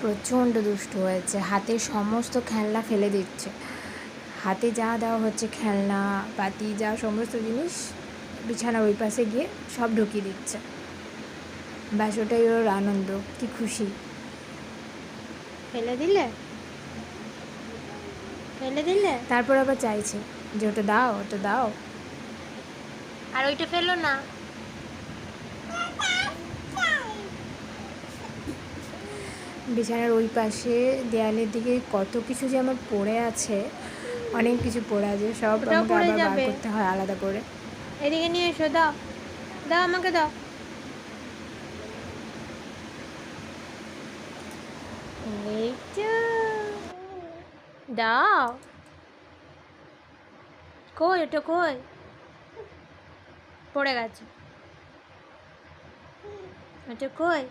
প্রচণ্ড দুষ্টু হয়েছে, হাতে সমস্ত খেলনা ফেলে দিচ্ছে। হাতে যা দেওয়া হচ্ছে খেলনা পাতি যা সমস্ত জিনিস বিছানার ওই পাশে গিয়ে সব ঢুকিয়ে দিচ্ছে। ব্যাস ওটাই ওর আনন্দ, কি খুশি। ফেলে দিলে ফেলে দিলে তারপর আবার চাইছে যে ওটা দাও, ওটা দাও। আর ওইটা ফেলো না। বিছানার ওই পাশে দেয়ালের দিকে কত কিছু যে আমার পড়ে আছে, অনেক কিছু পড়ে আছে, সব ওটাও আমাকে পড়ে আবার বার যাবে। করতে হয় আলাদা করে। এদিকে নিয়ে এসো, দাও দাও আমাকে দাও। এই তো দাও। কই ওটা, কই পড়ে গেছে ওটা, কই?